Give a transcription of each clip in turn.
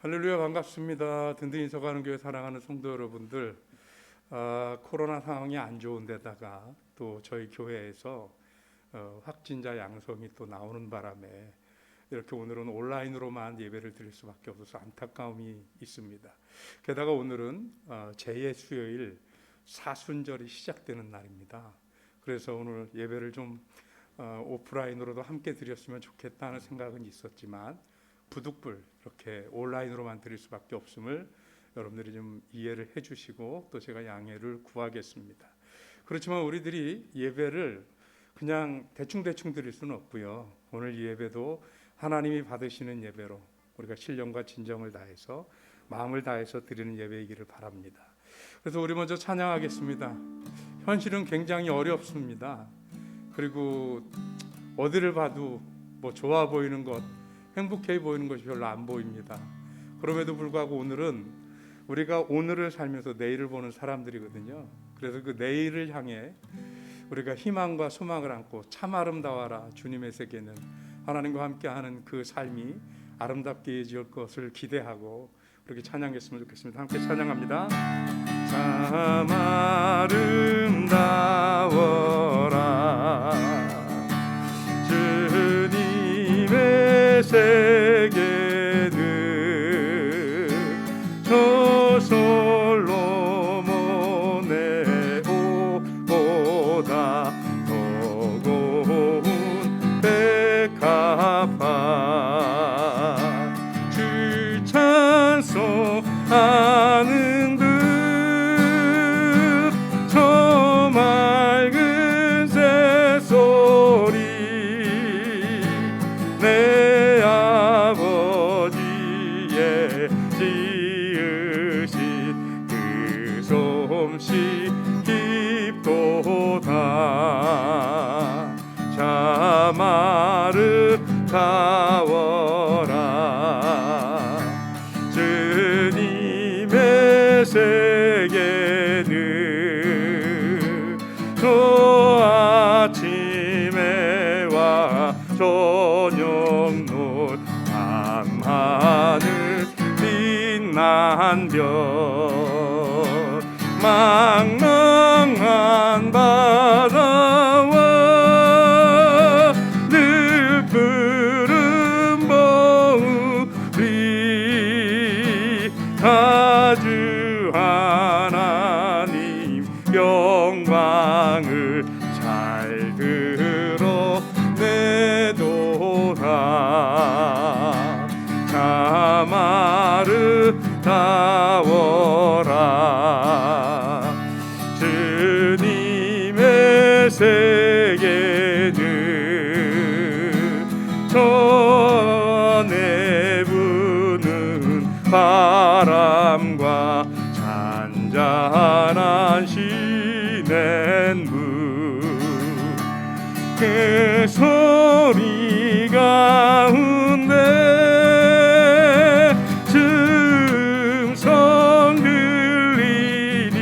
할렐루야, 반갑습니다. 든든히 서가는 교회 사랑하는 성도 여러분들, 코로나 상황이 안 좋은 데다가 또 저희 교회에서 확진자 양성이 또 나오는 바람에 이렇게 오늘은 온라인으로만 예배를 드릴 수밖에 없어서 안타까움이 있습니다. 게다가 오늘은 제2의 수요일 사순절이 시작되는 날입니다. 그래서 오늘 예배를 좀 오프라인으로도 함께 드렸으면 좋겠다는 생각은 있었지만 부득불 이렇게 온라인으로만 드릴 수밖에 없음을 여러분들이 좀 이해를 해주시고 또 제가 양해를 구하겠습니다. 그렇지만 우리들이 예배를 그냥 대충 드릴 수는 없고요. 오늘 이 예배도 하나님이 받으시는 예배로 우리가 신령과 진정을 다해서 마음을 다해서 드리는 예배이기를 바랍니다. 그래서 우리 먼저 찬양하겠습니다. 현실은 굉장히 어렵습니다. 그리고 어디를 봐도 뭐 좋아 보이는 것, 행복해 보이는 것이 별로 안 보입니다. 그럼에도 불구하고 오늘은 우리가 오늘을 살면서 내일을 보는 사람들이거든요. 그래서 그 내일을 향해 우리가 희망과 소망을 안고 참 아름다워라 주님의 세계는 하나님과 함께하는 그 삶이 아름답게 이어질 것을 기대하고 그렇게 찬양했으면 좋겠습니다. 함께 찬양합니다. 참 아름다워라 주님의 세계는 저 솔로몬의 옷보다 더 고운 백합화 주 찬송하는 듯 저 맑은 새소리 내 아버지의 지으신 그 솜씨 깊도다 참 아름다워라 주님의 세계는 저 아침에 와 저녁 노을 밤하늘 빛난 별 망망한 바다와 늘 푸른 보울이 아주 하나님 영광을 잘 드러내도다 참 아름다워라 주님의 세계는 전에 부는 바람과 잔잔한 시냇물 그 소리 가운데 춤성 들리니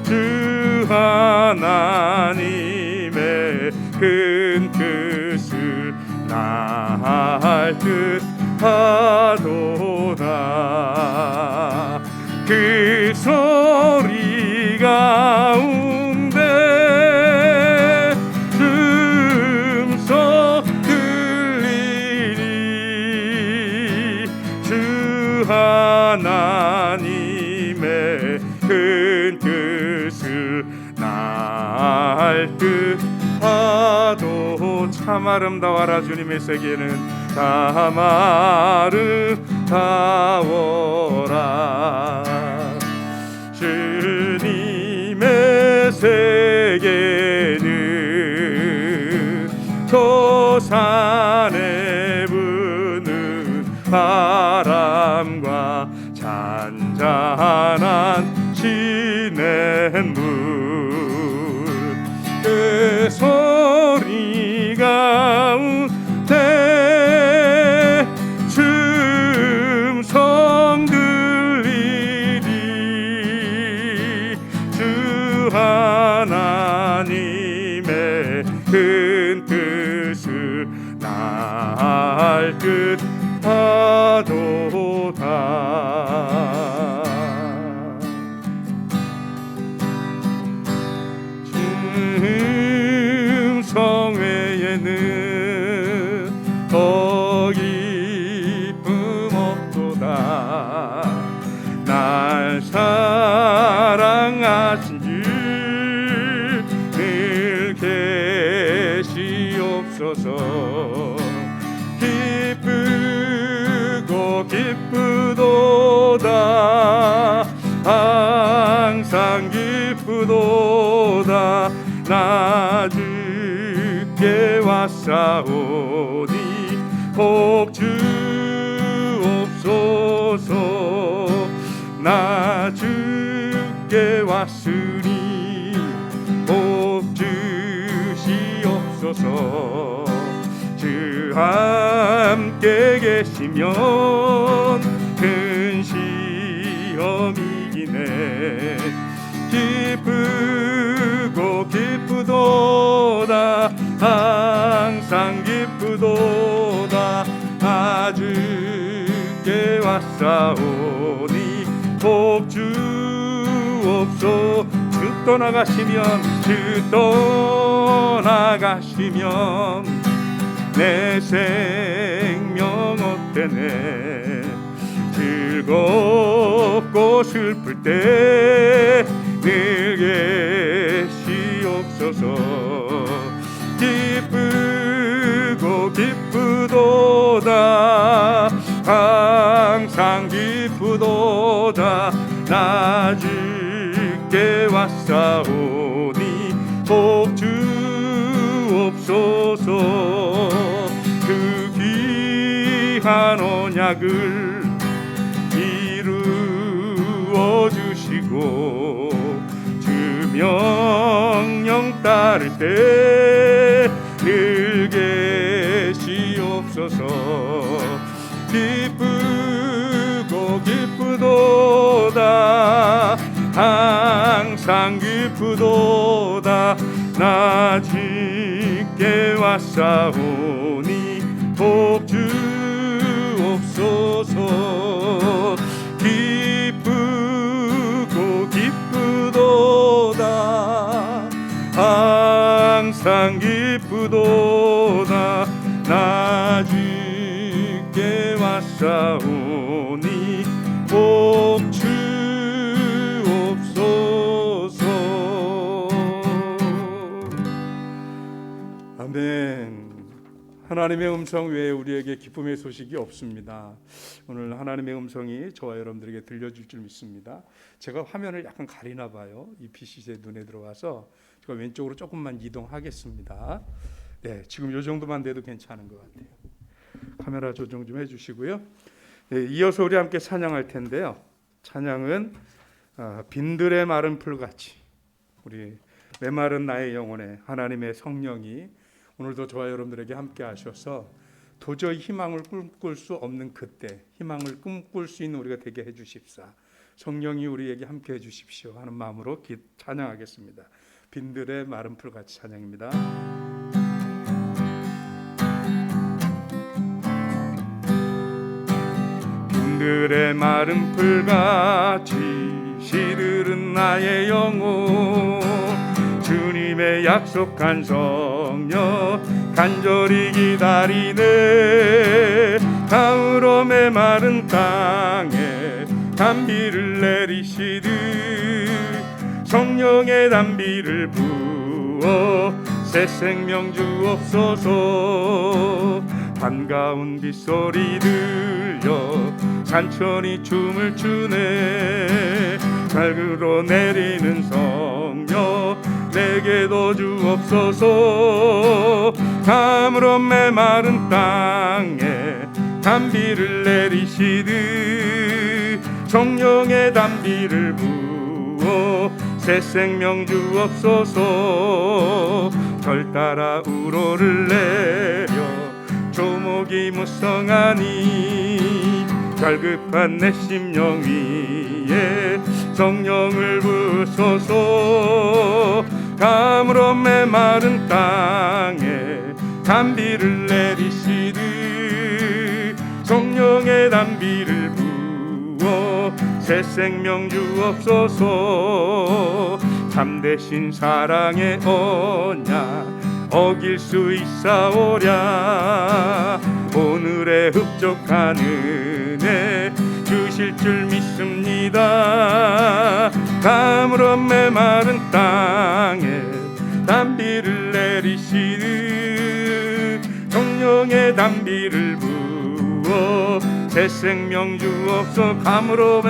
주 하나님의 큰 뜻을 날 뜻하도다 그 소리 가운데 춤성 들리니 주 하나님의 큰 뜻을 날 뜻하도 참 아름다워라 주님의 세계는 참 아름다워라 주님의 세계는 저 산에 부는 바람과 잔잔한 시냇물 그 소리 가운데 춤성 들리니 주 하나님의 큰 뜻을 날 뜻하도다 더 기쁨 없도다. 날 사랑하신 주 늘 계시옵소서. 기쁘고 기쁘도다. 항상 기쁘도다. 나 주께 왔사오니 복 주옵소서. 나 주께 왔으니 복 주시옵소서. 주 함께 계시면 큰 시험 이기네. 기쁘고 기쁘도다. 항상 기쁘도다. 나 주께 왔사오니 복 주옵소서. 주 떠나가시면 내 생명 어때네. 즐겁고 슬플 때 늘 계시옵소서. 기쁘고 기쁘도다. 항상 기쁘도다. 나 주께 왔사오니 복 주옵소서. 그 귀한 언약을 이루어 주시고 주 명령 따를 때 늘 계시옵소서. 기쁘고 기쁘도다. 항상 기쁘도다. 나 주께 왔사오니 복 주옵소서. 기쁘고 기쁘도다. 항상 기쁘도다. 나 주께 왔사오니 복 주옵소서. 아멘. 하나님의 음성 외에 우리에게 기쁨의 소식이 없습니다. 오늘 하나님의 음성이 저와 여러분들에게 들려줄 줄 믿습니다. 제가 화면을 약간 가리나 봐요. 이 빛이 제 눈에 들어와서 제가 왼쪽으로 조금만 이동하겠습니다. 네, 지금 이 정도만 돼도 괜찮은 것 같아요. 카메라 조정 좀 해주시고요. 네, 이어서 우리 함께 찬양할 텐데요. 찬양은 빈들의 마른 풀같이, 우리 메마른 나의 영혼에 하나님의 성령이 오늘도 저와 여러분들에게 함께 하셔서 도저히 희망을 꿈꿀 수 없는 그때 희망을 꿈꿀 수 있는 우리가 되게 해주십사. 성령이 우리에게 함께 해주십시오 하는 마음으로 찬양하겠습니다. 빈들의 마른 풀같이 찬양입니다. 빈들의 마른 풀같이 시들은 나의 영혼, 주님의 약속한 성령 간절히 기다리네. 가을로 메마른 땅에 단비를 내리시듯 성령의 단비를 부어 새 생명 주옵소서. 반가운 빗소리 들려 산천이 춤을 추네. 갈그로 내리는 성령 내게도 주옵소서. 가물어 메마른 땅에 단비를 내리시듯 성령의 단비를 부어 새 생명 주옵소서. 절 따라 우로를 내려 조목이 무성하니 갈급한 내 심령 위에 성령을 부소서. 가물어 메마른 땅에 단비를 내리시듯 성령의 단비를 부어 새 생명 주옵소서. 참되신 사랑의 언약 어길 수 있사오랴. 오늘의 족한 은혜 주실 줄 믿습니다. 가물어 메마른 땅에 단비를 내리시는 성령의 단비를 부어 새 생명 주옵소. 가물어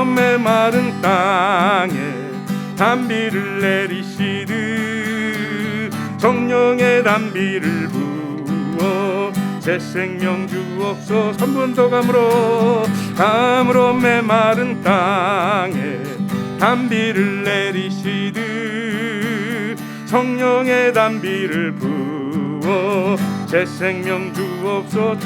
메마른 땅에 단비를 내리시는 성령의 단비를 부어 새 생명 주옵소. 3번 더 가물어 메마른 땅에 단비를 내리시듯 성령의 단비를 부어 새 생명 주옵소.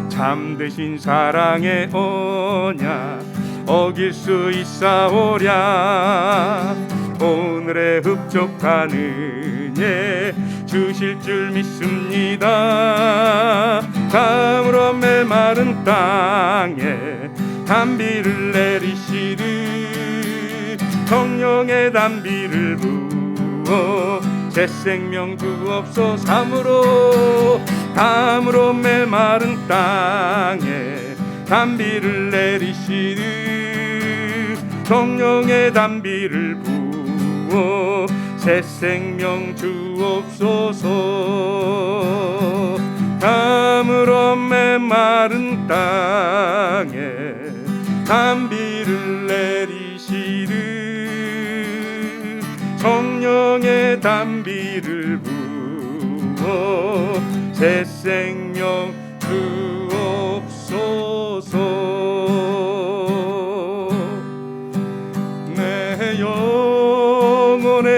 참되신 사랑의 언약 어길 수 있사오랴. 오늘의 흡족한 은혜 주실 줄 믿습니다. 가물어 메마른 땅에 단비를 내리시듯 성령의 단비를 부어 새 생명 주옵소. 가물어 메마른 땅에 단비를 내리시듯 성령의 단비를 부어 새 생명 주옵소서. 가물어 메마른 땅에 단비를 내리시듯 성령의 단비를 부어 새 생명 주옵소서. 내 영혼의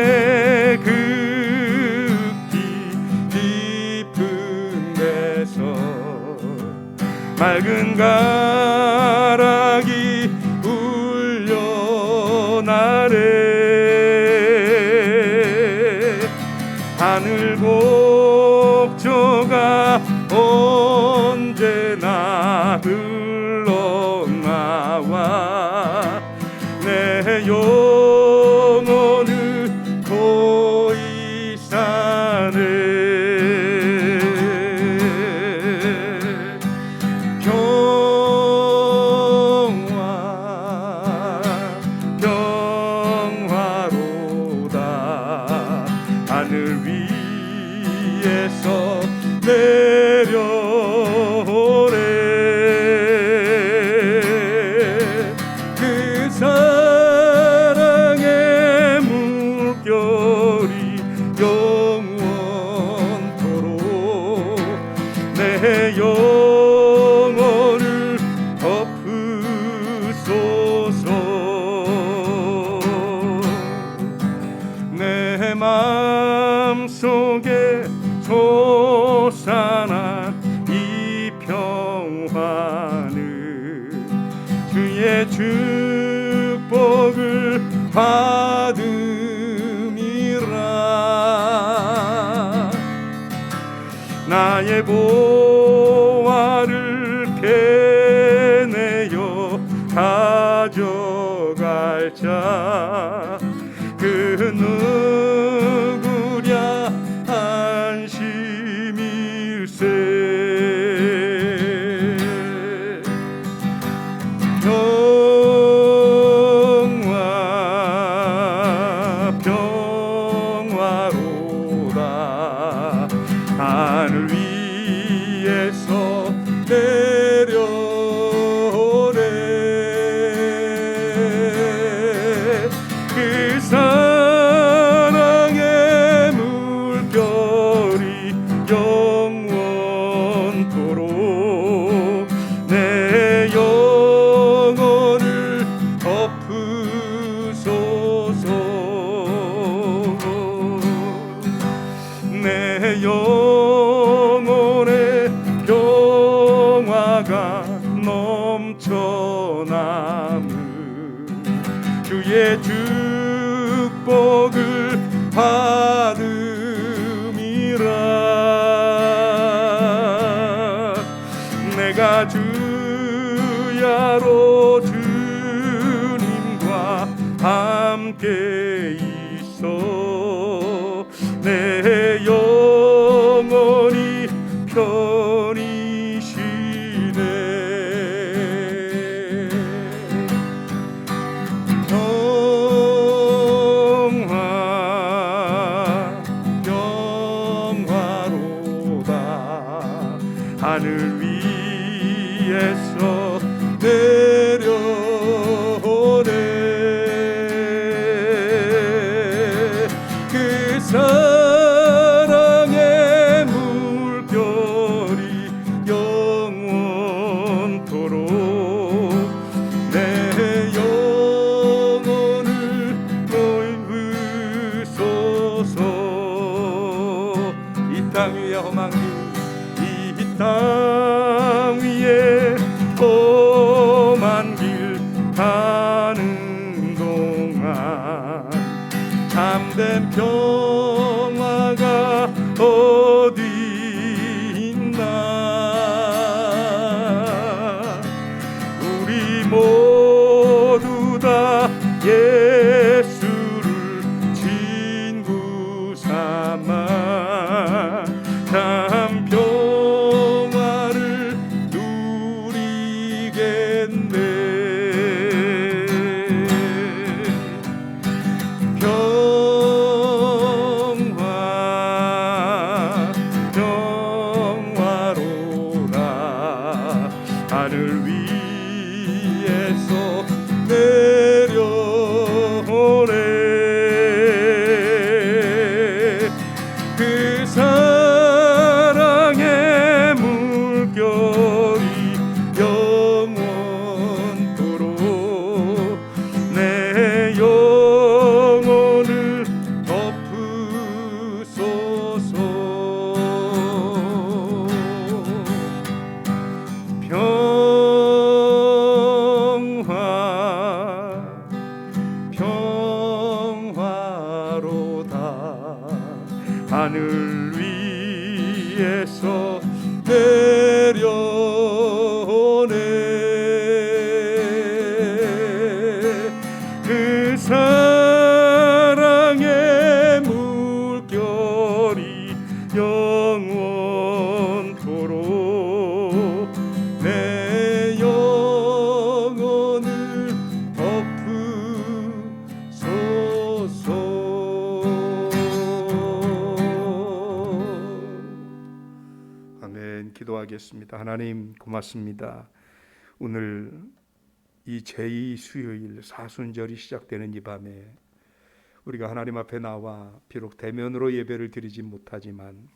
깊은 데서 맑은 가락이 울려나래. 하늘 곡조가 언제나 흘러나와 내 영혼을 고이 사네. 평화로다 하늘 위에서 내려오래. 그 사랑의 물결이 영원토록 내 영혼을 덮으소서. 내 마음속에 솟아난 이 평화는 주의 축복을 받음이라. 나의 보화를 캐내어 가져갈 자 그 누구랴 안심일세. 평화로다 하늘 위에서 내려오래. 그 사랑의 물결이 영원토록 내 영혼을 덮으소서. 내 영혼의 평화가 넘쳐남은 주의 축복을 받음이라. 내가 주야로 주님과 함께 있어 내 영혼이 편히 하늘 위에서 내려오네. 그 사랑의 물결이 영원토록 내 영혼을 넓으소서. 이 땅 위에 험한 길, 이 땅 위에 험한 길 가는 동안 참된 평화가 어디 있나. 우리 모두 다 예수를 친구 삼아 참 평화를 누리겠네. 평화로다. 하늘 위에서 내려오네. 그 사랑의 물결이 영원토록 내 영혼을 덮으소서. 평화로다. 하늘 위에서 내려오네. 그 사랑의 물결이 영원토록 내 영혼을 덮으소서. 아멘. 기도하겠습니다. 하나님 고맙습니다. 오늘 이 제2 수요일 사순절이 시작되는 이 밤에 우리가 하나님 앞에 나와 비록 대면으로 예배를 드리지 못하지만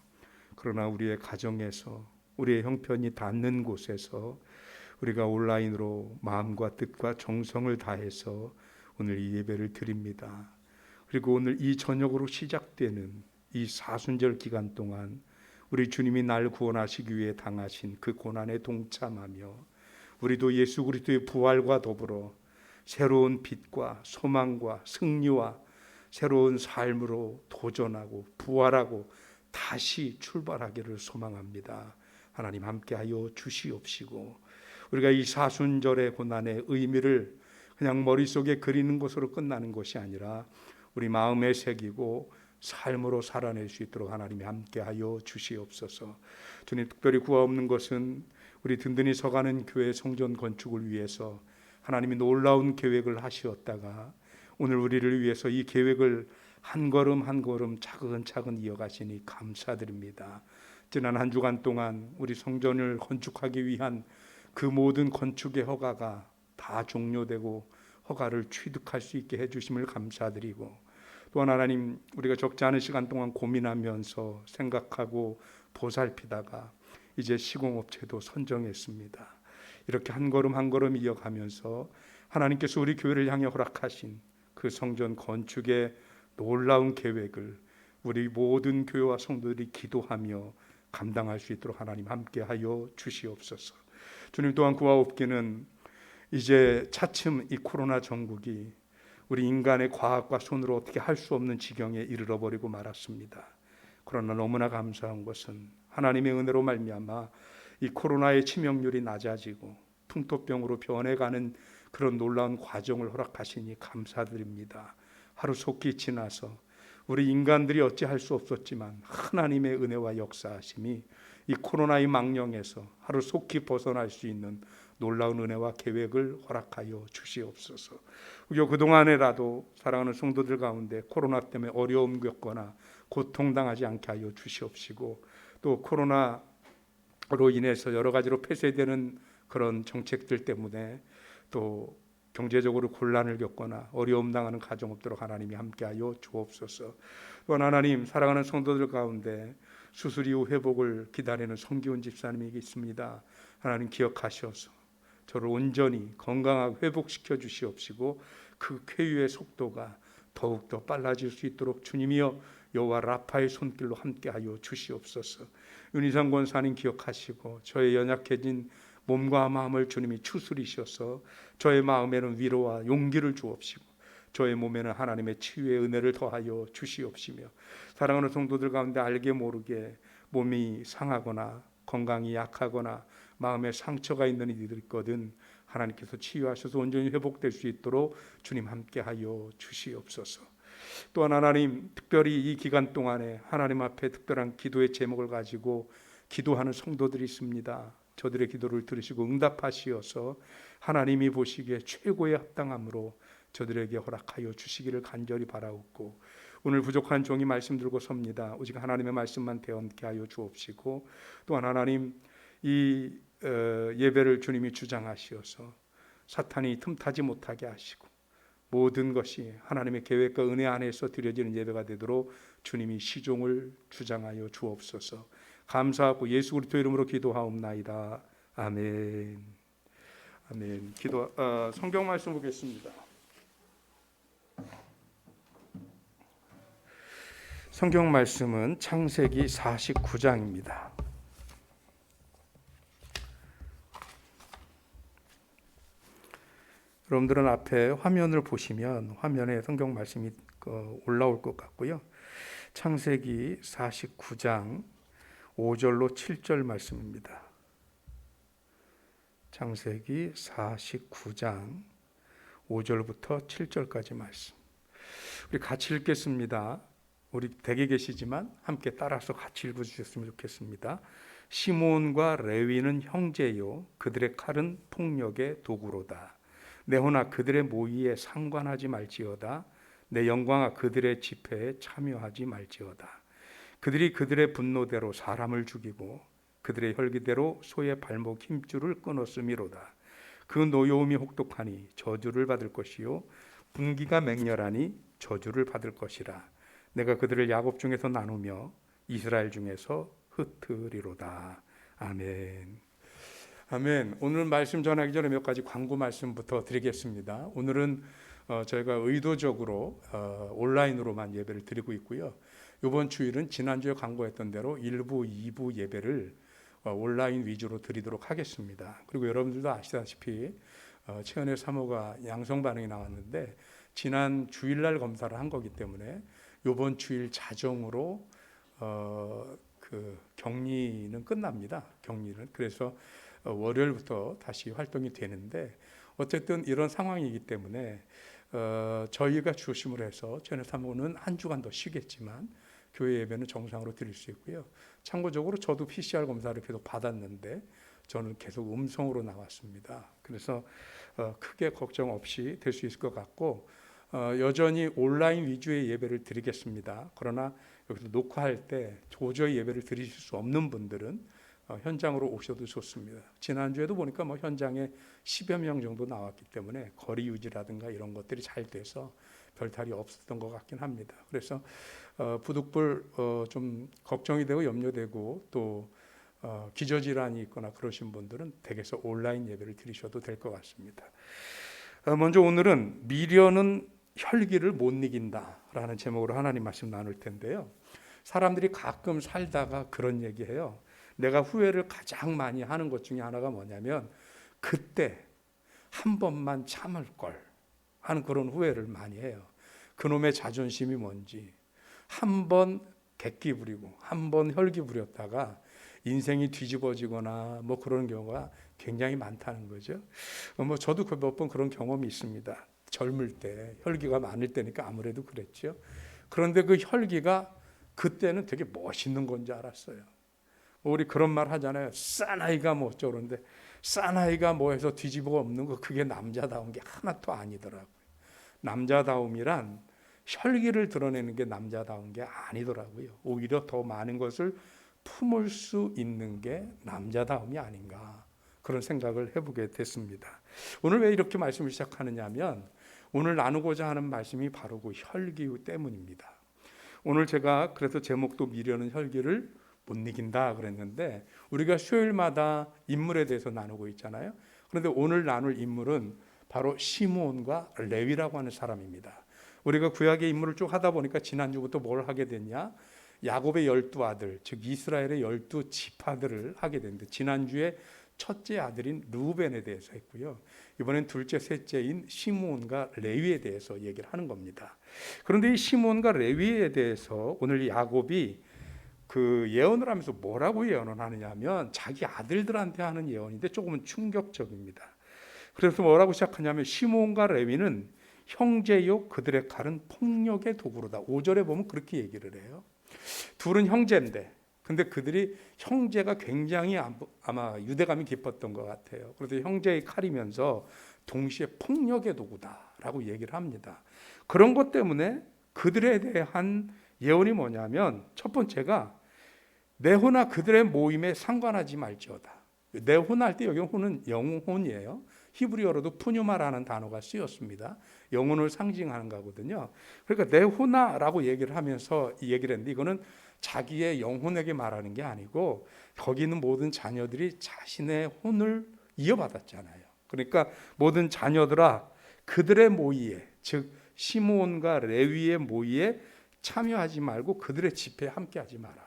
그러나 우리의 가정에서 우리의 형편이 닿는 곳에서 우리가 온라인으로 마음과 뜻과 정성을 다해서 오늘 이 예배를 드립니다. 그리고 오늘 이 저녁으로 시작되는 이 사순절 기간 동안 우리 주님이 날 구원하시기 위해 당하신 그 고난에 동참하며 우리도 예수 그리스도의 부활과 더불어 새로운 빛과 소망과 승리와 새로운 삶으로 도전하고 부활하고 다시 출발하기를 소망합니다. 하나님 함께하여 주시옵시고 우리가 이 사순절의 고난의 의미를 그냥 머릿속에 그리는 것으로 끝나는 것이 아니라 우리 마음에 새기고 삶으로 살아낼 수 있도록 하나님이 함께하여 주시옵소서. 주님, 특별히 구하옵는 것은 우리 든든히 서가는 교회 성전 건축을 위해서 하나님이 놀라운 계획을 하시었다가 오늘 우리를 위해서 이 계획을 한 걸음 한 걸음 차근차근 이어가시니 감사드립니다. 지난 한 주간 동안 우리 성전을 건축하기 위한 그 모든 건축의 허가가 다 종료되고 허가를 취득할 수 있게 해주심을 감사드리고 또한 하나님, 우리가 적지 않은 시간 동안 고민하면서 생각하고 보살피다가 이제 시공업체도 선정했습니다. 이렇게 한 걸음 한 걸음 이어가면서 하나님께서 우리 교회를 향해 허락하신 그 성전 건축의 놀라운 계획을 우리 모든 교회와 성도들이 기도하며 감당할 수 있도록 하나님 함께하여 주시옵소서. 주님, 또한 구하옵기는 이제 차츰 이 코로나 전국이 우리 인간의 과학과 손으로 어떻게 할 수 없는 지경에 이르러 버리고 말았습니다. 그러나 너무나 감사한 것은 하나님의 은혜로 말미암아 이 코로나의 치명률이 낮아지고 풍토병으로 변해가는 그런 놀라운 과정을 허락하시니 감사드립니다. 하루속히 지나서 우리 인간들이 어찌할 수 없었지만 하나님의 은혜와 역사하심이 이 코로나의 망령에서 하루속히 벗어날 수 있는 놀라운 은혜와 계획을 허락하여 주시옵소서. 우리가 그동안에라도 사랑하는 성도들 가운데 코로나 때문에 어려움 겪거나 고통당하지 않게 하여 주시옵시고 또 코로나 인해서 여러 가지로 폐쇄되는 그런 정책들 때문에 또 경제적으로 곤란을 겪거나 어려움 당하는 가정 없도록 하나님이 함께하여 주옵소서. 또한 하나님, 사랑하는 성도들 가운데 수술 이후 회복을 기다리는 성기훈 집사님이 있습니다. 하나님 기억하셔서 저를 온전히 건강하게 회복시켜 주시옵시고 그 쾌유의 속도가 더욱더 빨라질 수 있도록 주님이여 여호와 라파의 손길로 함께하여 주시옵소서. 윤희상 권사님 기억하시고 저의 연약해진 몸과 마음을 주님이 추스리셔서 저의 마음에는 위로와 용기를 주옵시고 저의 몸에는 하나님의 치유의 은혜를 더하여 주시옵시며 사랑하는 성도들 가운데 알게 모르게 몸이 상하거나 건강이 약하거나 마음에 상처가 있는 이들이 있거든 하나님께서 치유하셔서 온전히 회복될 수 있도록 주님 함께하여 주시옵소서. 또한 하나님, 특별히 이 기간 동안에 하나님 앞에 특별한 기도의 제목을 가지고 기도하는 성도들이 있습니다. 저들의 기도를 들으시고 응답하시어서 하나님이 보시기에 최고의 합당함으로 저들에게 허락하여 주시기를 간절히 바라옵고 오늘 부족한 종이 말씀 들고 섭니다. 오직 하나님의 말씀만 대언케 하여 주옵시고 또한 하나님 이 예배를 주님이 주장하시어서 사탄이 틈타지 못하게 하시고 모든 것이 하나님의 계획과 은혜 안에서 드려지는 예배가 되도록 주님이 시종을 주장하여 주옵소서. 감사하고 예수 그리스도 이름으로 기도하옵나이다. 아멘. 아멘. 성경 말씀 보겠습니다. 성경 말씀은 창세기 49장입니다. 여러분들은 앞에 화면을 보시면 화면에 성경 말씀이 올라올 것 같고요. 창세기 49장 5절로 7절 말씀입니다. 창세기 49장 5절부터 7절까지 말씀. 우리 같이 읽겠습니다. 우리 댁에 계시지만 함께 따라서 같이 읽어주셨으면 좋겠습니다. 시므온과 레위는 형제요 그들의 칼은 폭력의 도구로다. 내 혼아 그들의 모의에 상관하지 말지어다. 내 영광아 그들의 집회에 참여하지 말지어다. 그들이 그들의 분노대로 사람을 죽이고 그들의 혈기대로 소의 발목 힘줄을 끊었음이로다. 그 노여움이 혹독하니 저주를 받을 것이요 분기가 맹렬하니 저주를 받을 것이라. 내가 그들을 야곱 중에서 나누며 이스라엘 중에서 흩으리로다. 아멘. 아멘. 오늘 말씀 전하기 전에 몇 가지 광고 말씀부터 드리겠습니다. 오늘은 저희가 의도적으로 온라인으로만 예배를 드리고 있고요. 이번 주일은 지난주에 광고했던 대로 1부, 2부 예배를 온라인 위주로 드리도록 하겠습니다. 그리고 여러분들도 아시다시피 최은혜 사모가 양성 반응이 나왔는데 지난 주일날 검사를 한 거기 때문에 이번 주일 자정으로 그 격리는 끝납니다. 격리는. 그래서 월요일부터 다시 활동이 되는데 어쨌든 이런 상황이기 때문에 저희가 주심을 해서 최은혜 사모는 한 주간 더 쉬겠지만 교회 예배는 정상으로 드릴 수 있고요. 참고적으로 저도 PCR 검사를 계속 받았는데 저는 계속 음성으로 나왔습니다. 그래서 크게 걱정 없이 될 수 있을 것 같고 여전히 온라인 위주의 예배를 드리겠습니다. 그러나 여기서 녹화할 때 도저히 예배를 드리실 수 없는 분들은 현장으로 오셔도 좋습니다. 지난주에도 보니까 뭐 현장에 10여 명 정도 나왔기 때문에 거리 유지라든가 이런 것들이 잘 돼서 별탈이 없었던 것 같긴 합니다. 그래서 부득불 좀 걱정이 되고 염려되고 또 기저질환이 있거나 그러신 분들은 댁에서 온라인 예배를 드리셔도 될 것 같습니다. 먼저 오늘은 미련은 혈기를 못 이긴다라는 제목으로 하나님 말씀 나눌 텐데요. 사람들이 가끔 살다가 그런 얘기해요. 내가 후회를 가장 많이 하는 것 중에 하나가 뭐냐면 그때 한 번만 참을 걸 하는 그런 후회를 많이 해요. 그놈의 자존심이 뭔지 한 번 객기 부리고 한 번 혈기 부렸다가 인생이 뒤집어지거나 뭐 그런 경우가 굉장히 많다는 거죠. 뭐 저도 몇 번 그런 경험이 있습니다. 젊을 때 혈기가 많을 때니까 아무래도 그랬죠. 그런데 그 혈기가 그때는 되게 멋있는 건지 알았어요. 우리 그런 말 하잖아요. 사나이가 뭐 어쩌는데 사나이가 뭐 해서 뒤집어 엎는 거 그게 남자다운 게 하나도 아니더라고요. 남자다움이란 혈기를 드러내는 게 남자다운 게 아니더라고요. 오히려 더 많은 것을 품을 수 있는 게 남자다움이 아닌가, 그런 생각을 해보게 됐습니다. 오늘 왜 이렇게 말씀을 시작하느냐 하면 오늘 나누고자 하는 말씀이 바로 그 혈기 때문입니다. 오늘 제가 그래서 제목도 미련은 혈기를 못 이긴다 그랬는데, 우리가 수요일마다 인물에 대해서 나누고 있잖아요. 그런데 오늘 나눌 인물은 바로 시므온과 레위라고 하는 사람입니다. 우리가 구약의 인물을 쭉 하다 보니까 지난주부터 뭘 하게 됐냐, 야곱의 12아들, 즉 이스라엘의 12지파들을 하게 됐는데, 지난주에 첫째 아들인 르우벤에 대해서 했고요. 이번엔 둘째, 셋째인 시므온과 레위에 대해서 얘기를 하는 겁니다. 그런데 이 시므온과 레위에 대해서 오늘 야곱이 그 예언을 하면서 뭐라고 예언을 하느냐 하면 자기 아들들한테 하는 예언인데 조금은 충격적입니다. 그래서 뭐라고 시작하냐면 시므온과 레위는 형제요 그들의 칼은 폭력의 도구로다. 5절에 보면 그렇게 얘기를 해요. 둘은 형제인데 근데 그들이 형제가 굉장히 아마 유대감이 깊었던 것 같아요. 그래서 형제의 칼이면서 동시에 폭력의 도구다라고 얘기를 합니다. 그런 것 때문에 그들에 대한 예언이 뭐냐면, 첫 번째가 내혼아 그들의 모임에 상관하지 말지어다. 내혼할 때 여기 혼은 영혼이에요. 히브리어로도 푸뉴마라는 단어가 쓰였습니다. 영혼을 상징하는 거거든요. 그러니까 내혼아라고 얘기를 하면서 이 얘기를 했는데, 이거는 자기의 영혼에게 말하는 게 아니고 거기 있는 모든 자녀들이 자신의 혼을 이어받았잖아요. 그러니까 모든 자녀들아 그들의 모의에, 즉 시므온과 레위의 모의에 참여하지 말고 그들의 집회에 함께하지 마라.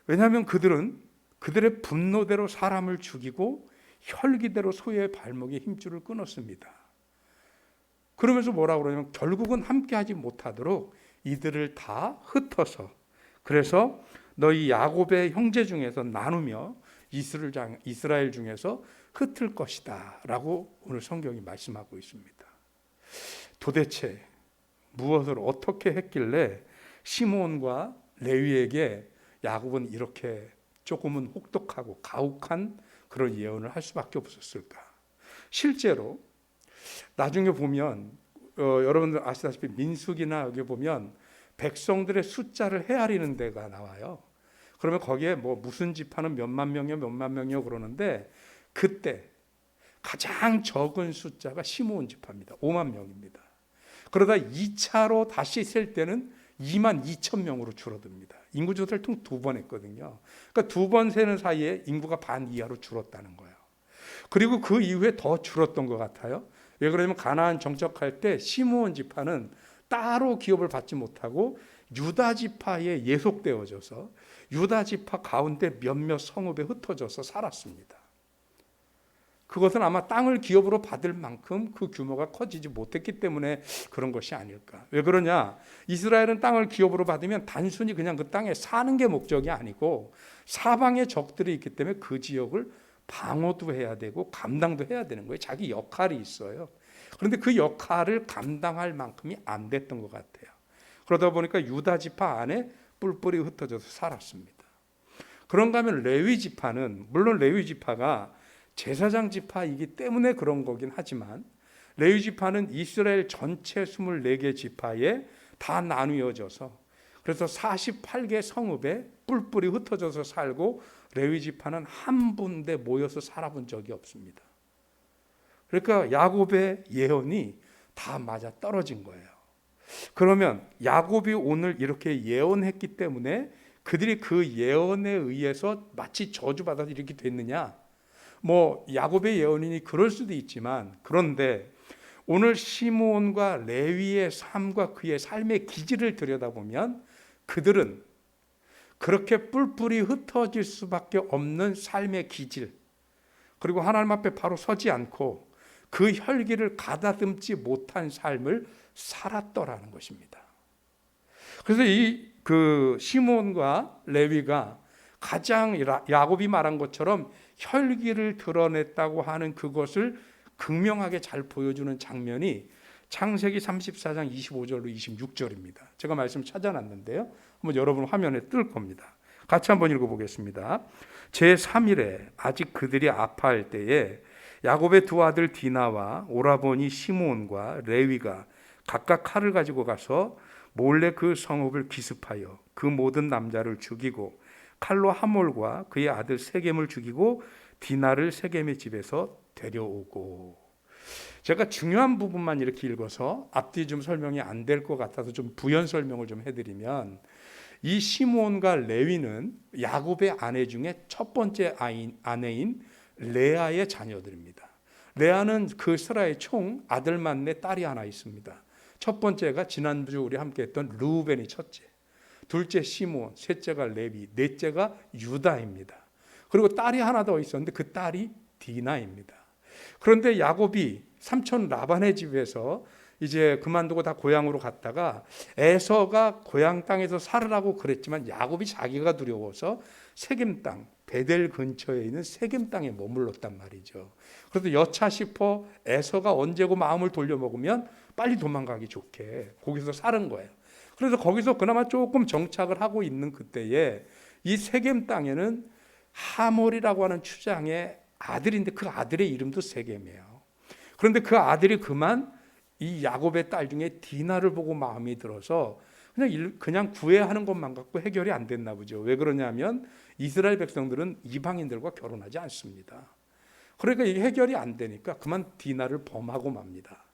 왜냐하면 그들은 그들의 분노대로 사람을 죽이고 혈기대로 소의 발목에 힘줄을 끊었습니다. 그러면서 뭐라고 그러냐면 결국은 함께하지 못하도록 이들을 다 흩어서, 그래서 너희 야곱의 형제 중에서 나누며 이스라엘 중에서 흩을 것이다 라고 오늘 성경이 말씀하고 있습니다. 도대체 무엇을 어떻게 했길래 시므온과 레위에게 야곱은 이렇게 조금은 혹독하고 가혹한 그런 예언을 할 수밖에 없었을까? 실제로 나중에 보면 여러분들 아시다시피 민수기나 여기 보면 백성들의 숫자를 헤아리는 데가 나와요. 그러면 거기에 뭐 무슨 지파는 몇만 명이요 그러는데, 그때 가장 적은 숫자가 시므온 지파입니다. 5만 명입니다. 그러다 2차로 다시 셀 때는 2만 2천 명으로 줄어듭니다. 인구 조사를 총 2번 했거든요. 그러니까 2번 세는 사이에 인구가 반 이하로 줄었다는 거예요. 그리고 그 이후에 더 줄었던 것 같아요. 왜 그러냐면 가나안 정착할 때 시므온 지파는 따로 기업을 받지 못하고 유다 지파에 예속되어져서 유다 지파 가운데 몇몇 성읍에 흩어져서 살았습니다. 그것은 아마 땅을 기업으로 받을 만큼 그 규모가 커지지 못했기 때문에 그런 것이 아닐까. 왜 그러냐? 이스라엘은 땅을 기업으로 받으면 단순히 그냥 그 땅에 사는 게 목적이 아니고 사방에 적들이 있기 때문에 그 지역을 방어도 해야 되고 감당도 해야 되는 거예요. 자기 역할이 있어요. 그런데 그 역할을 감당할 만큼이 안 됐던 것 같아요. 그러다 보니까 유다 지파 안에 뿔뿔이 흩어져서 살았습니다. 그런가 하면 레위 지파는, 물론 레위 지파가 제사장 지파이기 때문에 그런 거긴 하지만, 레위 지파는 이스라엘 전체 24개 지파에 다 나누어져서, 그래서 48개 성읍에 뿔뿔이 흩어져서 살고 레위 지파는 한 군데 모여서 살아본 적이 없습니다. 그러니까 야곱의 예언이 다 맞아 떨어진 거예요. 그러면 야곱이 오늘 이렇게 예언했기 때문에 그들이 그 예언에 의해서 마치 저주받아서 이렇게 됐느냐? 뭐 야곱의 예언이니 그럴 수도 있지만, 그런데 오늘 시므온과 레위의 삶과 그의 삶의 기질을 들여다보면 그들은 그렇게 뿔뿔이 흩어질 수밖에 없는 삶의 기질, 그리고 하나님 앞에 바로 서지 않고 그 혈기를 가다듬지 못한 삶을 살았더라는 것입니다. 그래서 그 시므온과 레위가 가장 야곱이 말한 것처럼 혈기를 드러냈다고 하는 그것을 극명하게 잘 보여주는 장면이 창세기 34장 25절로 26절입니다. 제가 말씀 찾아놨는데요. 한번 여러분 화면에 뜰 겁니다. 같이 한번 읽어보겠습니다. 제3일에 아직 그들이 아파할 때에 야곱의 두 아들 디나와 오라버니 시므온과 레위가 각각 칼을 가지고 가서 몰래 그 성읍을 기습하여 그 모든 남자를 죽이고 칼로 하몰과 그의 아들 세겜을 죽이고 디나를 세겜의 집에서 데려오고. 제가 중요한 부분만 이렇게 읽어서 앞뒤 좀 설명이 안 될 것 같아서 좀 부연 설명을 좀 해드리면, 이 시므온과 레위는 야곱의 아내 중에 첫 번째 아내인 레아의 자녀들입니다. 레아는 그 스라의 총 아들 만내 딸이 하나 있습니다. 첫 번째가 지난주 우리 함께 했던 르우벤이 첫째, 둘째 시므온, 셋째가 레위, 넷째가 유다입니다. 그리고 딸이 하나 더 있었는데 그 딸이 디나입니다. 그런데 야곱이 삼촌 라반의 집에서 이제 그만두고 다 고향으로 갔다가 에서가 고향 땅에서 살으라고 그랬지만 야곱이 자기가 두려워서 세겜 땅, 베델 근처에 있는 세겜 땅에 머물렀단 말이죠. 그래서 여차 싶어 에서가 언제고 마음을 돌려먹으면 빨리 도망가기 좋게 거기서 사는 거예요. 그래서 거기서 그나마 조금 정착을 하고 있는 그때에 이 세겜 땅에는 하몰이라고 하는 추장의 아들인데 그 아들의 이름도 세겜이에요. 그런데 그 아들이 그만 이 야곱의 딸 중에 디나를 보고 마음이 들어서 그냥 구애하는 것만 갖고 해결이 안 됐나 보죠. 왜 그러냐면 이스라엘 백성들은 이방인들과 결혼하지 않습니다. 그러니까 이게 해결이 안 되니까 그만 디나를 범하고 맙니다.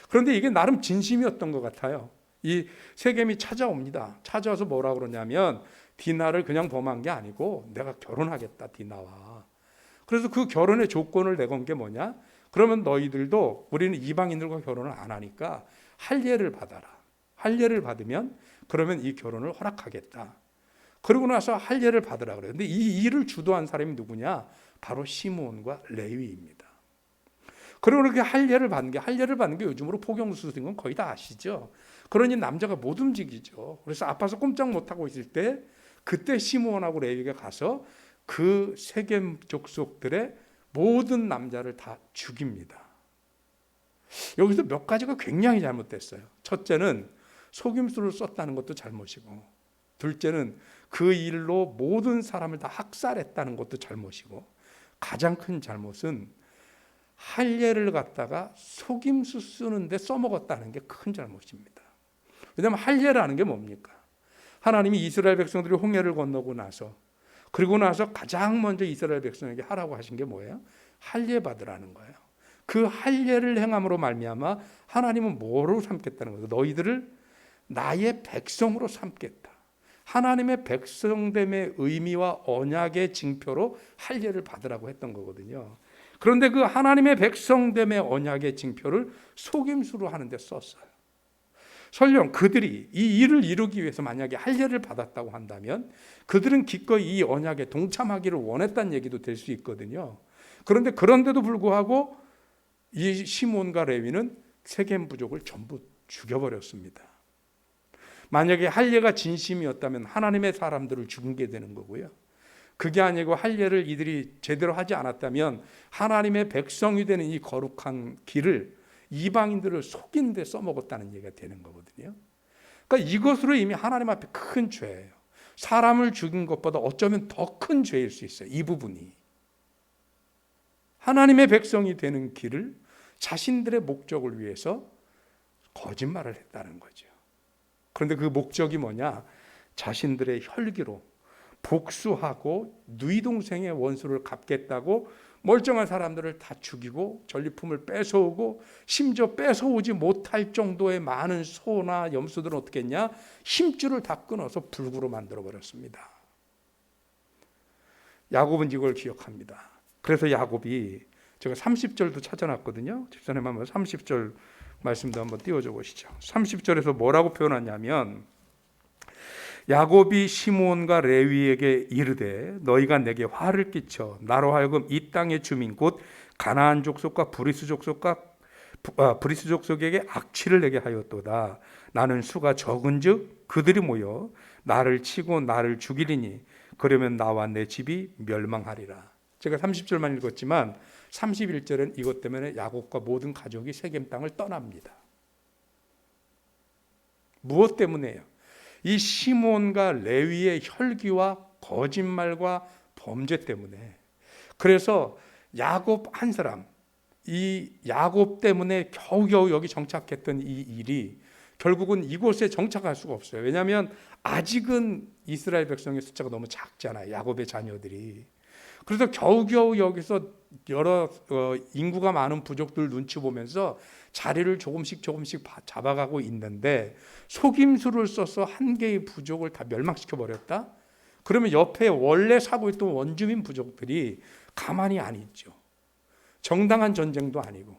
그런데 이게 나름 진심이었던 것 같아요. 이 세겜이 찾아옵니다. 찾아와서 뭐라 그러냐면 디나를 그냥 범한 게 아니고 내가 결혼하겠다, 디나와. 그래서 그 결혼의 조건을 내건 게 뭐냐? 그러면 너희들도 우리는 이방인들과 결혼을 안 하니까 할례를 받아라. 할례를 받으면 그러면 이 결혼을 허락하겠다. 그러고 나서 할례를 받으라 그래요. 근데 이 일을 주도한 사람이 누구냐? 바로 시므온과 레위입니다. 그리고 그렇게 할례를 받는 게 요즘으로 포경수술인 건 거의 다 아시죠? 그러니 남자가 못 움직이죠. 그래서 아파서 꼼짝 못 하고 있을 때 그때 시므온하고 레위가 가서 그 세겜 족속들의 모든 남자를 다 죽입니다. 여기서 몇 가지가 굉장히 잘못됐어요. 첫째는 속임수를 썼다는 것도 잘못이고, 둘째는 그 일로 모든 사람을 다 학살했다는 것도 잘못이고, 가장 큰 잘못은 할례를 갖다가 속임수 쓰는데 써먹었다는 게 큰 잘못입니다. 왜냐하면 할례라는 게 뭡니까? 하나님이 이스라엘 백성들이 홍해를 건너고 나서, 그리고 나서 가장 먼저 이스라엘 백성에게 하라고 하신 게 뭐예요? 할례 받으라는 거예요. 그 할례를 행함으로 말미암아 하나님은 뭐로 삼겠다는 거예요? 너희들을 나의 백성으로 삼겠다. 하나님의 백성됨의 의미와 언약의 징표로 할례를 받으라고 했던 거거든요. 그런데 그 하나님의 백성됨의 언약의 징표를 속임수로 하는데 썼어요. 설령 그들이 이 일을 이루기 위해서 만약에 할례를 받았다고 한다면 그들은 기꺼이 이 언약에 동참하기를 원했다는 얘기도 될 수 있거든요. 그런데 그런데도 불구하고 이 시므온과 레위는 세겜 부족을 전부 죽여버렸습니다. 만약에 할례가 진심이었다면 하나님의 사람들을 죽이게 되는 거고요. 그게 아니고 할례를 이들이 제대로 하지 않았다면 하나님의 백성이 되는 이 거룩한 길을 이방인들을 속인 데 써먹었다는 얘기가 되는 거거든요. 그러니까 이것으로 이미 하나님 앞에 큰 죄예요. 사람을 죽인 것보다 어쩌면 더 큰 죄일 수 있어요. 이 부분이. 하나님의 백성이 되는 길을 자신들의 목적을 위해서 거짓말을 했다는 거죠. 그런데 그 목적이 뭐냐? 자신들의 혈기로 복수하고 누이 동생의 원수를 갚겠다고 멀쩡한 사람들을 다 죽이고 전리품을 뺏어오고 심지어 뺏어오지 못할 정도의 많은 소나 염소들은 어떻게 했냐? 힘줄을 다 끊어서 불구로 만들어버렸습니다. 야곱은 이걸 기억합니다. 그래서 야곱이, 제가 30절도 찾아놨거든요. 집사님 한번 30절 말씀도 한번 띄워줘 보시죠. 30절에서 뭐라고 표현하냐면 야곱이 시므온과 레위에게 이르되 너희가 내게 화를 끼쳐 나로 하여금 이 땅의 주민 곧 가나안 족속과 브리스 족속에게 악취를 내게 하였도다. 나는 수가 적은즉 그들이 모여 나를 치고 나를 죽이리니 그러면 나와 내 집이 멸망하리라. 제가 30절만 읽었지만 31절은 이것 때문에 야곱과 모든 가족이 세겜 땅을 떠납니다. 무엇 때문에요? 이 시므온과 레위의 혈기와 거짓말과 범죄 때문에. 그래서 야곱 한 사람, 이 야곱 때문에 겨우겨우 여기 정착했던 이 일이 결국은 이곳에 정착할 수가 없어요. 왜냐하면 아직은 이스라엘 백성의 숫자가 너무 작잖아요. 야곱의 자녀들이. 그래서 겨우겨우 여기서 여러 인구가 많은 부족들 눈치 보면서 자리를 조금씩 잡아가고 있는데, 속임수를 써서 한 개의 부족을 다 멸망시켜 버렸다? 그러면 옆에 원래 사고 있던 원주민 부족들이 가만히 안 있죠. 정당한 전쟁도 아니고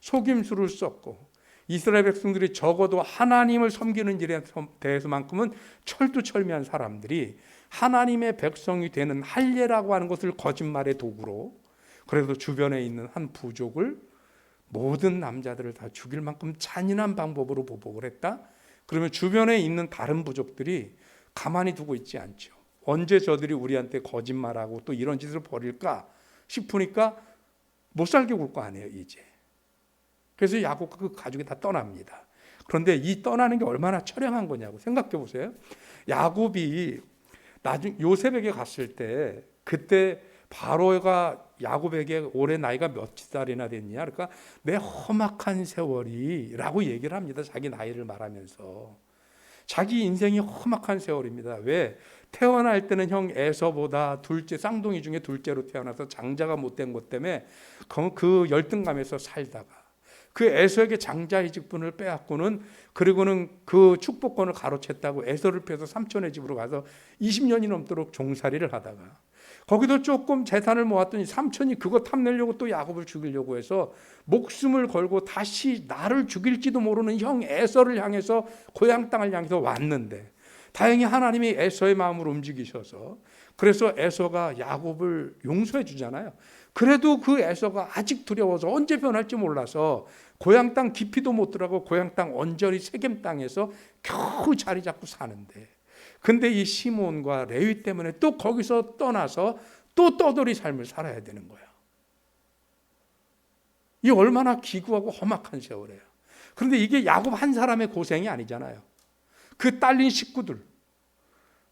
속임수를 썼고, 이스라엘 백성들이 적어도 하나님을 섬기는 일에 대해서만큼은 철두철미한 사람들이 하나님의 백성이 되는 할례라고 하는 것을 거짓말의 도구로, 그래도 주변에 있는 한 부족을 모든 남자들을 다 죽일 만큼 잔인한 방법으로 보복을 했다? 그러면 주변에 있는 다른 부족들이 가만히 두고 있지 않죠. 언제 저들이 우리한테 거짓말하고 또 이런 짓을 벌일까 싶으니까 못 살게 굴 거 아니에요, 이제. 그래서 야곱과 그 가족이 다 떠납니다. 그런데 이 떠나는 게 얼마나 처량한 거냐고 생각해 보세요. 야곱이 나중 요셉에게 갔을 때, 그때 바로가 야곱에게 올해 나이가 몇 살이나 됐냐? 그러니까 내 험악한 세월이라고 얘기를 합니다. 자기 나이를 말하면서. 자기 인생이 험악한 세월입니다. 왜? 태어날 때는 형 에서보다 둘째, 쌍둥이 중에 둘째로 태어나서 장자가 못된 것 때문에 그 열등감에서 살다가, 그 에서에게 장자의 직분을 빼앗고는, 그리고는 그 축복권을 가로챘다고 에서를 펴서 삼촌의 집으로 가서 20년이 넘도록 종살이를 하다가, 거기도 조금 재산을 모았더니 삼촌이 그거 탐내려고 또 야곱을 죽이려고 해서 목숨을 걸고 다시 나를 죽일지도 모르는 형 에서를 향해서, 고향 땅을 향해서 왔는데, 다행히 하나님이 에서의 마음을 움직이셔서, 그래서 에서가 야곱을 용서해 주잖아요. 그래도 그 에서가 아직 두려워서 언제 변할지 몰라서 고향 땅 깊이도 못 들어가고 고향 땅 언저리 세겜 땅에서 겨우 자리 잡고 사는데, 근데 이 시몬과 레위 때문에 또 거기서 떠나서 또 떠돌이 삶을 살아야 되는 거예요. 이 얼마나 기구하고 험악한 세월이에요. 그런데 이게 야곱 한 사람의 고생이 아니잖아요. 그 딸린 식구들,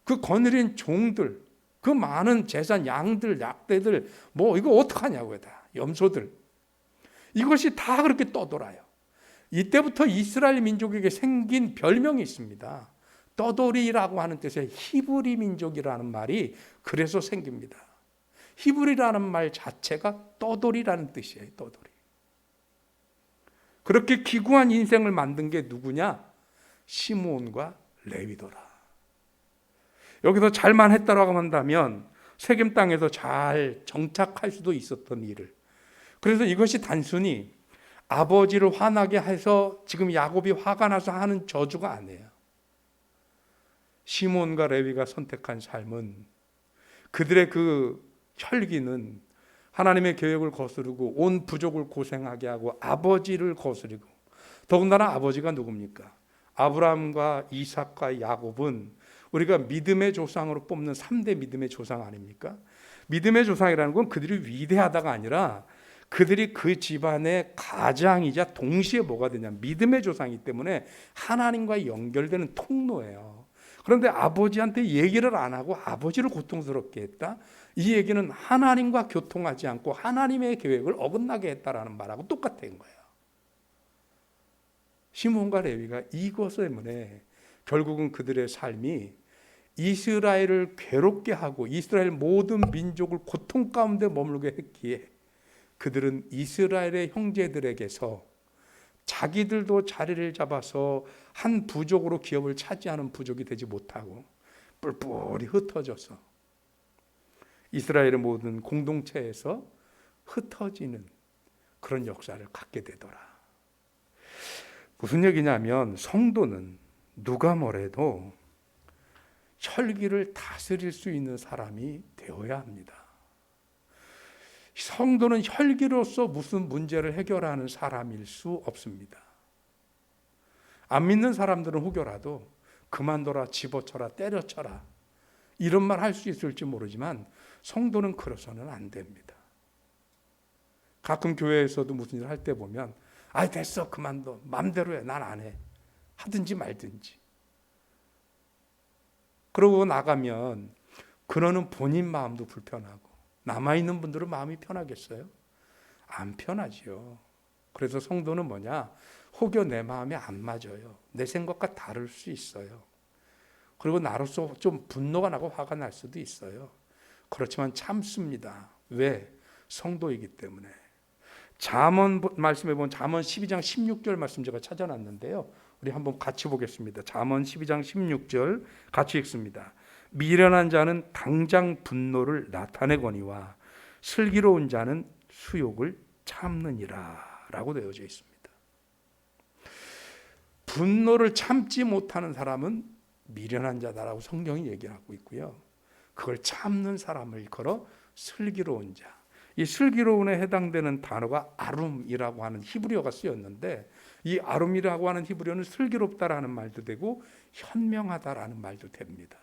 그 거느린 종들, 그 많은 재산, 양들, 약대들, 뭐 이거 어떡하냐고요. 다 염소들, 이것이 다 그렇게 떠돌아요. 이때부터 이스라엘 민족에게 생긴 별명이 있습니다. 떠돌이라고 하는 뜻의 히브리 민족이라는 말이 그래서 생깁니다. 히브리라는 말 자체가 떠돌이라는 뜻이에요. 떠돌이. 그렇게 기구한 인생을 만든 게 누구냐? 시므온과 레위더라. 여기서 잘만 했다라고 한다면 세겜 땅에서 잘 정착할 수도 있었던 일을. 그래서 이것이 단순히 아버지를 화나게 해서 지금 야곱이 화가 나서 하는 저주가 아니에요. 시몬과 레위가 선택한 삶은, 그들의 그 혈기는 하나님의 계획을 거스르고 온 부족을 고생하게 하고 아버지를 거스르고, 더군다나 아버지가 누굽니까? 아브라함과 이삭과 야곱은 우리가 믿음의 조상으로 뽑는 3대 믿음의 조상 아닙니까? 믿음의 조상이라는 건 그들이 위대하다가 아니라 그들이 그 집안의 가장이자 동시에 뭐가 되냐, 믿음의 조상이기 때문에 하나님과 연결되는 통로예요. 그런데 아버지한테 얘기를 안 하고 아버지를 고통스럽게 했다? 이 얘기는 하나님과 교통하지 않고 하나님의 계획을 어긋나게 했다라는 말하고 똑같은 거예요. 시몬과 레위가 이것 때문에 결국은 그들의 삶이 이스라엘을 괴롭게 하고 이스라엘 모든 민족을 고통 가운데 머물게 했기에, 그들은 이스라엘의 형제들에게서 자기들도 자리를 잡아서 한 부족으로 기업을 차지하는 부족이 되지 못하고 뿔뿔이 흩어져서 이스라엘의 모든 공동체에서 흩어지는 그런 역사를 갖게 되더라. 무슨 얘기냐면, 성도는 누가 뭐래도 혈기를 다스릴 수 있는 사람이 되어야 합니다. 성도는 혈기로서 무슨 문제를 해결하는 사람일 수 없습니다. 안 믿는 사람들은 혹여라도 그만둬라, 집어쳐라, 때려쳐라 이런 말 할 수 있을지 모르지만 성도는 그래서는 안 됩니다. 가끔 교회에서도 무슨 일 할 때 보면, 아 됐어 그만둬, 맘대로 해, 난 안 해, 하든지 말든지. 그러고 나가면 그러는 본인 마음도 불편하고 남아있는 분들은 마음이 편하겠어요? 안 편하지요. 그래서 성도는 뭐냐? 혹여 내 마음에 안 맞아요. 내 생각과 다를 수 있어요. 그리고 나로서 좀 분노가 나고 화가 날 수도 있어요. 그렇지만 참습니다. 왜? 성도이기 때문에. 잠언 말씀해 보면 잠언 12장 16절 말씀 제가 찾아놨는데요. 우리 한번 같이 보겠습니다. 잠언 12장 16절 같이 읽습니다. 미련한 자는 당장 분노를 나타내거니와 슬기로운 자는 수욕을 참느니라 라고 되어져 있습니다. 분노를 참지 못하는 사람은 미련한 자다라고 성경이 얘기하고 있고요. 그걸 참는 사람을 걸어 슬기로운 자. 이 슬기로운에 해당되는 단어가 아룸이라고 하는 히브리어가 쓰였는데, 이 아룸이라고 하는 히브리어는 슬기롭다라는 말도 되고 현명하다라는 말도 됩니다.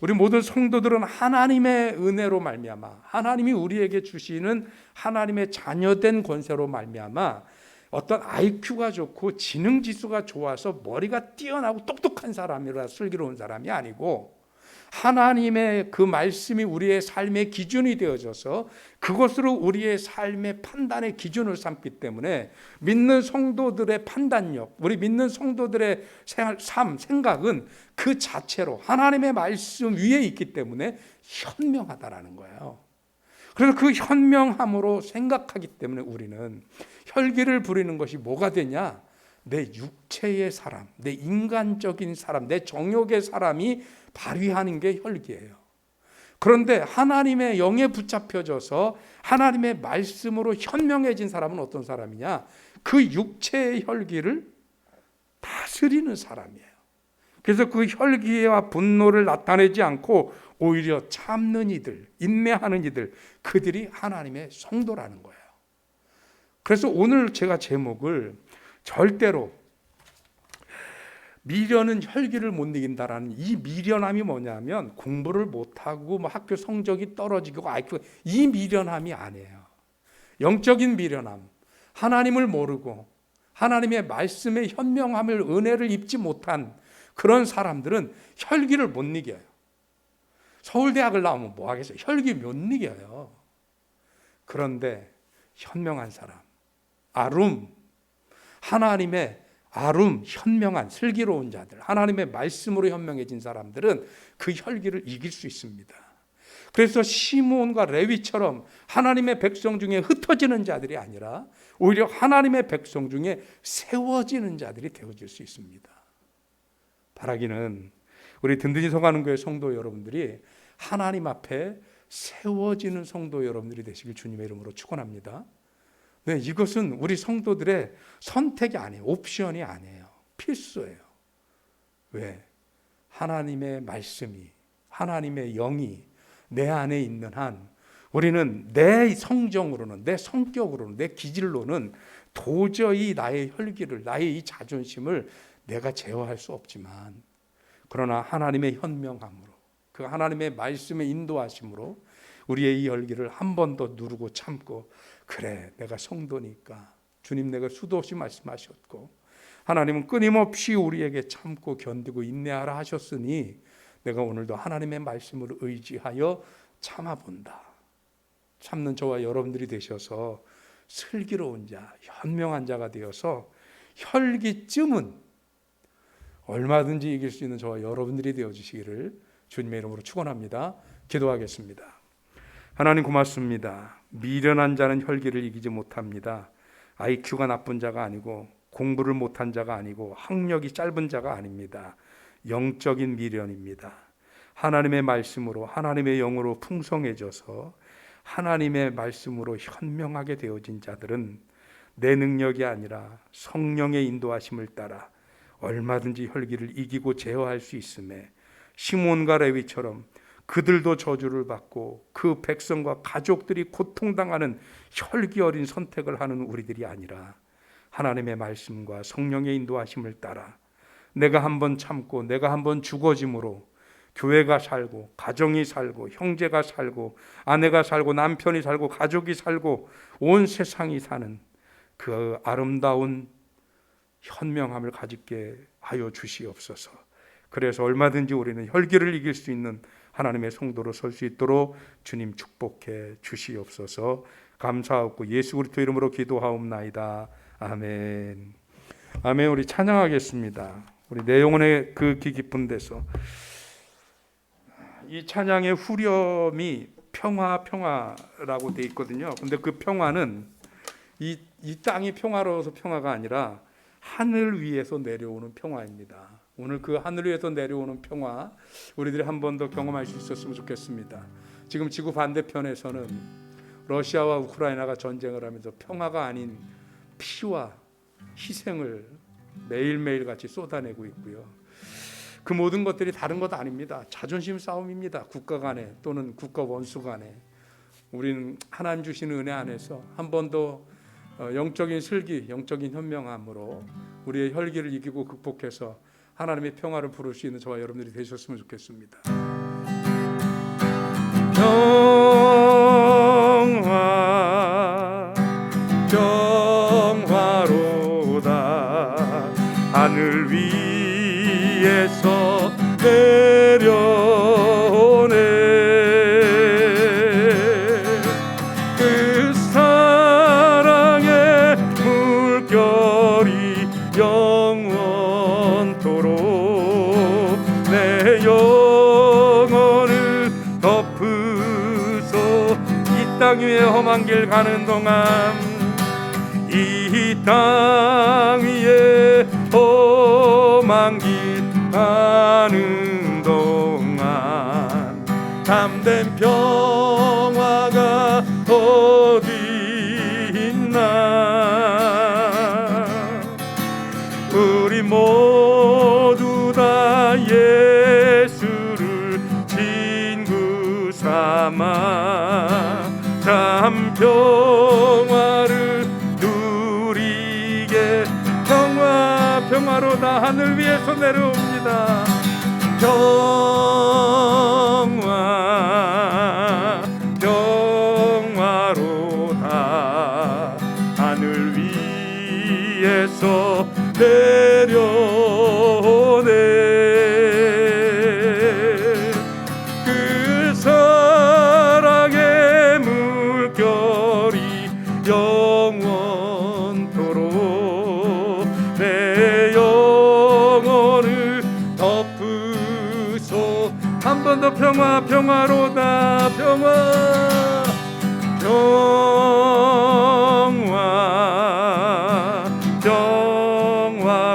우리 모든 성도들은 하나님의 은혜로 말미암아, 하나님이 우리에게 주시는 하나님의 자녀된 권세로 말미암아 어떤 IQ가 좋고 지능 지수가 좋아서 머리가 뛰어나고 똑똑한 사람이라 슬기로운 사람이 아니고, 하나님의 그 말씀이 우리의 삶의 기준이 되어져서 그것으로 우리의 삶의 판단의 기준을 삼기 때문에 믿는 성도들의 판단력, 우리 믿는 성도들의 생각은 그 자체로 하나님의 말씀 위에 있기 때문에 현명하다라는 거예요. 그래서 그 현명함으로 생각하기 때문에 우리는 혈기를 부리는 것이 뭐가 되냐? 내 육체의 사람, 내 인간적인 사람, 내 정욕의 사람이 발휘하는 게 혈기예요. 그런데 하나님의 영에 붙잡혀져서 하나님의 말씀으로 현명해진 사람은 어떤 사람이냐? 그 육체의 혈기를 다스리는 사람이에요. 그래서 그 혈기와 분노를 나타내지 않고 오히려 참는 이들, 인내하는 이들, 그들이 하나님의 성도라는 거예요. 그래서 오늘 제가 제목을 절대로 미련은 혈기를 못 이긴다라는, 이 미련함이 뭐냐면 공부를 못하고 학교 성적이 떨어지고 이 미련함이 아니에요. 영적인 미련함, 하나님을 모르고 하나님의 말씀의 현명함을, 은혜를 입지 못한 그런 사람들은 혈기를 못 이겨요. 서울대학을 나오면 뭐 하겠어요? 혈기 못 이겨요. 그런데 현명한 사람, 아룸, 하나님의 아룸, 현명한 슬기로운 자들, 하나님의 말씀으로 현명해진 사람들은 그 혈기를 이길 수 있습니다. 그래서 시므온과 레위처럼 하나님의 백성 중에 흩어지는 자들이 아니라 오히려 하나님의 백성 중에 세워지는 자들이 되어질 수 있습니다. 바라기는 우리 든든히 서가는 교회 성도 여러분들이 하나님 앞에 세워지는 성도 여러분들이 되시길 주님의 이름으로 축원합니다. 네, 이것은 우리 성도들의 선택이 아니에요. 옵션이 아니에요. 필수예요. 왜? 하나님의 말씀이, 하나님의 영이 내 안에 있는 한 우리는 내 성정으로는, 내 성격으로는, 내 기질로는 도저히 나의 혈기를, 나의 이 자존심을 내가 제어할 수 없지만, 그러나 하나님의 현명함으로, 그 하나님의 말씀의 인도하심으로 우리의 이 혈기를 한 번 더 누르고 참고, 그래 내가 성도니까 주님 내가 수도 없이 말씀하셨고 하나님은 끊임없이 우리에게 참고 견디고 인내하라 하셨으니 내가 오늘도 하나님의 말씀을 의지하여 참아본다. 참는 저와 여러분들이 되셔서 슬기로운 자, 현명한 자가 되어서 혈기쯤은 얼마든지 이길 수 있는 저와 여러분들이 되어주시기를 주님의 이름으로 축원합니다. 기도하겠습니다. 하나님 고맙습니다. 미련한 자는 혈기를 이기지 못합니다. IQ가 나쁜 자가 아니고 공부를 못한 자가 아니고 학력이 짧은 자가 아닙니다. 영적인 미련입니다. 하나님의 말씀으로, 하나님의 영으로 풍성해져서 하나님의 말씀으로 현명하게 되어진 자들은 내 능력이 아니라 성령의 인도하심을 따라 얼마든지 혈기를 이기고 제어할 수 있음에 시몬과 레위처럼 그들도 저주를 받고 그 백성과 가족들이 고통당하는 혈기 어린 선택을 하는 우리들이 아니라 하나님의 말씀과 성령의 인도하심을 따라 내가 한번 참고 내가 한번 죽어짐으로 교회가 살고 가정이 살고 형제가 살고 아내가 살고 남편이 살고 가족이 살고 온 세상이 사는 그 아름다운 현명함을 가지게 하여 주시옵소서. 그래서 얼마든지 우리는 혈기를 이길 수 있는 하나님의 성도로 설 수 있도록 주님 축복해 주시옵소서. 감사하고 예수 그리스도 이름으로 기도하옵나이다. 아멘. 아멘. 우리 찬양하겠습니다. 우리 내 영혼의 그 깊은 데서 이 찬양의 후렴이 평화라고 돼 있거든요. 근데 그 평화는 이 땅이 평화로워서 평화가 아니라 하늘 위에서 내려오는 평화입니다. 오늘 그 하늘 위에서 내려오는 평화 우리들이 한 번 더 경험할 수 있었으면 좋겠습니다. 지금 지구 반대편에서는 러시아와 우크라이나가 전쟁을 하면서 평화가 아닌 피와 희생을 매일매일 같이 쏟아내고 있고요. 그 모든 것들이 다른 것 아닙니다. 자존심 싸움입니다. 국가 간에 또는 국가 원수 간에. 우리는 하나님 주신 은혜 안에서 한 번 더 영적인 슬기, 영적인 현명함으로 우리의 혈기를 이기고 극복해서 하나님의 평화를 부를 수 있는 저와 여러분들이 되셨으면 좋겠습니다. 평화, 평화로다. 하늘 위에서 내려오네. 그 사랑의 물결이 영원토록 내 영혼을 덮으소. 이 땅 위에 험한 길 가는 동안, 이 땅 위에 험한 길 가는 동안 참된 평화가 어디 있나. 우리 모두 다 예수를 친구 삼아 참 평화를 누리게. 평화로다. 하늘 위에서 내려옵니다. 평화로다. 하늘 위에서 내려오네. 그 사랑의 물결이 영원토록 내 영혼을 덮으소. 한 번 더 평화로다.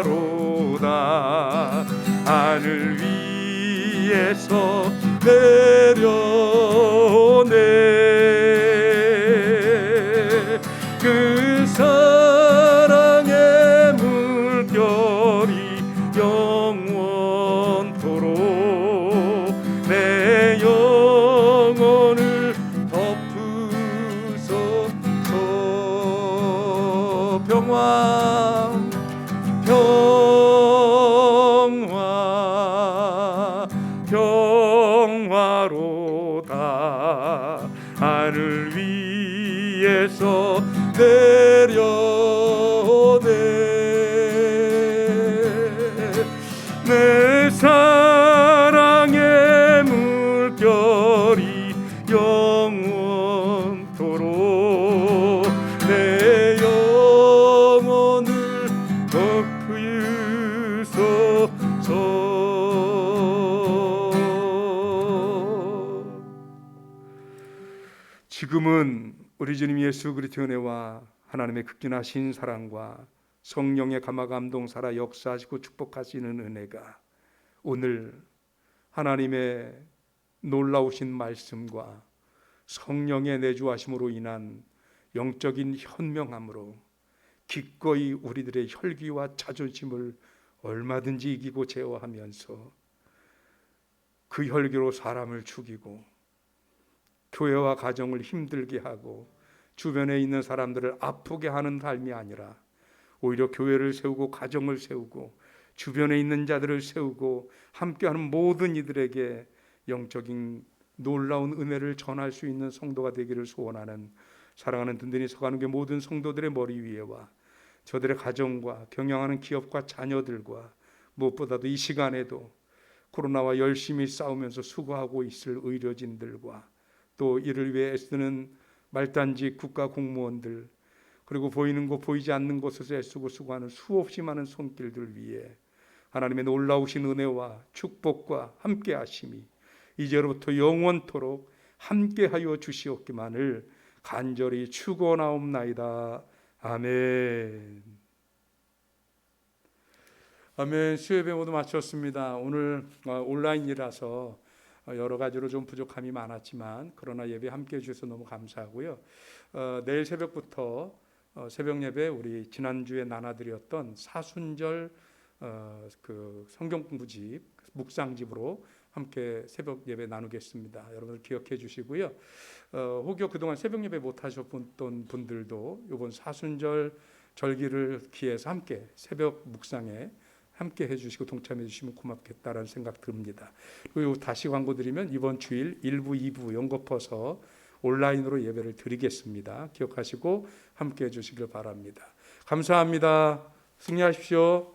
평화로다. 하늘 위에서 내려오네. 그 사랑의 물결이 영원토록 내 영혼을 덮으소서. 평화로다. 하늘 위에서 내려오네. 내 사랑의 물결이 영원토록 내 영혼을 덮으소서. 지금은 우리 주님 예수 그리스도의 은혜와 하나님의 극진하신 사랑과 성령의 감화 감동 살아 역사하시고 축복하시는 은혜가 오늘 하나님의 놀라우신 말씀과 성령의 내주하심으로 인한 영적인 현명함으로 기꺼이 우리들의 혈기와 자존심을 얼마든지 이기고 제어하면서 그 혈기로 사람을 죽이고 교회와 가정을 힘들게 하고 주변에 있는 사람들을 아프게 하는 삶이 아니라 오히려 교회를 세우고 가정을 세우고 주변에 있는 자들을 세우고 함께하는 모든 이들에게 영적인 놀라운 은혜를 전할 수 있는 성도가 되기를 소원하는 사랑하는 든든히 서가는 게 모든 성도들의 머리 위에와 저들의 가정과 경영하는 기업과 자녀들과 무엇보다도 이 시간에도 코로나와 열심히 싸우면서 수고하고 있을 의료진들과 또 이를 위해 애쓰는 말단직 국가 공무원들, 그리고 보이는 곳 보이지 않는 곳에서 애쓰고 수고하는 수없이 많은 손길들 위해 하나님의 놀라우신 은혜와 축복과 함께 하심이 이제로부터 영원토록 함께하여 주시옵기만을 간절히 축원하옵나이다. 아멘. 아멘. 수요예배 모두 마쳤습니다. 오늘 온라인이라서 여러 가지로 좀 부족함이 많았지만 그러나 예배 함께해 주셔서 너무 감사하고요. 내일 새벽부터 새벽 예배 우리 지난주에 나눠드렸던 사순절 그 성경 공부집 묵상집으로 함께 새벽 예배 나누겠습니다. 여러분들 기억해 주시고요. 혹여 그동안 새벽 예배 못 하셨던 분들도 이번 사순절 절기를 기해서 함께 새벽 묵상에 함께 해주시고 동참해 주시면 고맙겠다라는 생각 듭니다. 그리고 다시 광고 드리면 이번 주일 1부, 2부 연거퍼서 온라인으로 예배를 드리겠습니다. 기억하시고 함께 해주시길 바랍니다. 감사합니다. 승리하십시오.